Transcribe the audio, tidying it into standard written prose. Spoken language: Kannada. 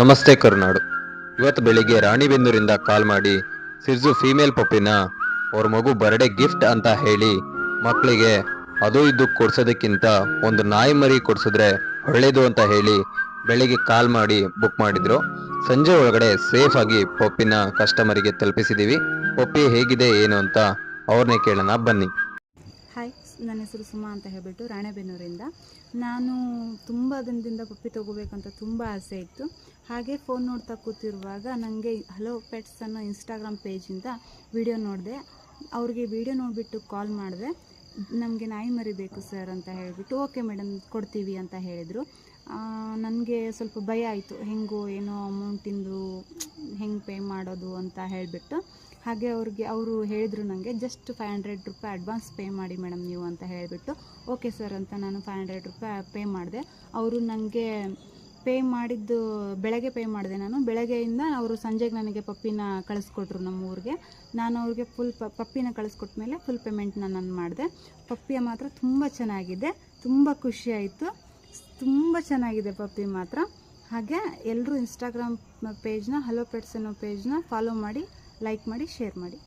ನಮಸ್ತೆ ಕರುನಾಡು. ಇವತ್ತು ಬೆಳಿಗ್ಗೆ ರಾಣಿಬೆನ್ನೂರಿಂದ ಕಾಲ್ ಮಾಡಿ ಸಿರ್ಜು ಫೀಮೇಲ್ ಪಪ್ಪಿನ ಅವ್ರ ಮಗು ಬರ್ಡೇ ಗಿಫ್ಟ್ ಅಂತ ಹೇಳಿ ಮಕ್ಕಳಿಗೆ ಅದು ಇದು ಕೊಡ್ಸೋದಕ್ಕಿಂತ ಒಂದು ನಾಯಿ ಮರಿ ಕೊಡ್ಸಿದ್ರೆ ಒಳ್ಳೇದು ಅಂತ ಹೇಳಿ ಬೆಳಿಗ್ಗೆ ಕಾಲ್ ಮಾಡಿ ಬುಕ್ ಮಾಡಿದ್ರು. ಸಂಜೆ ಒಳಗಡೆ ಸೇಫ್ ಆಗಿ ಪಪ್ಪಿನ ಕಸ್ಟಮರಿಗೆ ತಲುಪಿಸಿದೀವಿ. ಪಪ್ಪಿ ಹೇಗಿದೆ ಏನು ಅಂತ ಅವ್ರನ್ನೇ ಕೇಳೋಣ ಬನ್ನಿ. ಹಾಯ್, ನನ್ನ ಹೆಸರು ಸುಮಾ ಅಂತ ಹೇಳಿಬಿಟ್ಟು ರಾಣೆಬೆನ್ನೂರಿಂದ. ನಾನು ತುಂಬ ದಿನದಿಂದ ಪಪ್ಪಿ ತೊಗೋಬೇಕಂತ ತುಂಬ ಆಸೆ ಇತ್ತು. ಹಾಗೆ ಫೋನ್ ನೋಡ್ತಾ ಕೂತಿರುವಾಗ ನನಗೆ ಹಲೋ ಪೆಟ್ಸ್ ಅನ್ನೋ ಇನ್ಸ್ಟಾಗ್ರಾಮ್ ಪೇಜಿಂದ ವಿಡಿಯೋ ನೋಡಿದೆ. ಅವ್ರಿಗೆ ವಿಡಿಯೋ ನೋಡಿಬಿಟ್ಟು ಕಾಲ್ ಮಾಡಿದೆ. ನಮಗೆ ನಾಯಿ ಮರಿ ಬೇಕು ಸರ್ ಅಂತ ಹೇಳಿಬಿಟ್ಟು, ಓಕೆ ಮೇಡಮ್ ಕೊಡ್ತೀವಿ ಅಂತ ಹೇಳಿದರು. ನನಗೆ ಸ್ವಲ್ಪ ಭಯ ಆಯಿತು, ಹೆಂಗೋ ಏನೋ ಅಮೌಂಟಿಂದು ಹೆಂಗೆ ಪೇ ಮಾಡೋದು ಅಂತ ಹೇಳಿಬಿಟ್ಟು. ಹಾಗೆ ಅವರು ಹೇಳಿದರು ನನಗೆ ಜಸ್ಟ್ 500 ರೂಪಾಯಿ ಅಡ್ವಾನ್ಸ್ ಪೇ ಮಾಡಿ ಮೇಡಮ್ ನೀವು ಅಂತ ಹೇಳಿಬಿಟ್ಟು, ಓಕೆ ಸರ್ ಅಂತ ನಾನು 500 ರೂಪಾಯಿ ಪೇ ಮಾಡಿದೆ. ಅವರು ನನಗೆ ಪೇ ಮಾಡಿದ್ದು ಬೆಳಗ್ಗೆ ಪೇ ಮಾಡಿದೆ. ನಾನು ಬೆಳಗ್ಗೆಯಿಂದ ಅವರು ಸಂಜೆಗೆ ನನಗೆ ಪಪ್ಪಿನ ಕಳಿಸ್ಕೊಟ್ರು ನಮ್ಮ ಊರಿಗೆ. ನಾನು ಅವ್ರಿಗೆ ಫುಲ್ ಪಪ್ಪಿನ ಕಳಿಸ್ಕೊಟ್ಟ ಮೇಲೆ ಫುಲ್ ಪೇಮೆಂಟ್ನ ನಾನು ಮಾಡಿದೆ. ಪಪ್ಪಿಯ ಮಾತ್ರ ತುಂಬ ಚೆನ್ನಾಗಿದೆ, ತುಂಬ ಖುಷಿಯಾಯಿತು. ತುಂಬ ಚೆನ್ನಾಗಿದೆ ಪಪ್ಪಿ ಮಾತ್ರ. ಹಾಗೆ ಎಲ್ಲರೂ ಇನ್ಸ್ಟಾಗ್ರಾಮ್ ಪೇಜ್ನ ಹಲೋ ಪೆಟ್ಸ್ ಅನ್ನೋ ಪೇಜ್ನ ಫಾಲೋ ಮಾಡಿ, ಲೈಕ್ ಮಾಡಿ, ಶೇರ್ ಮಾಡಿ.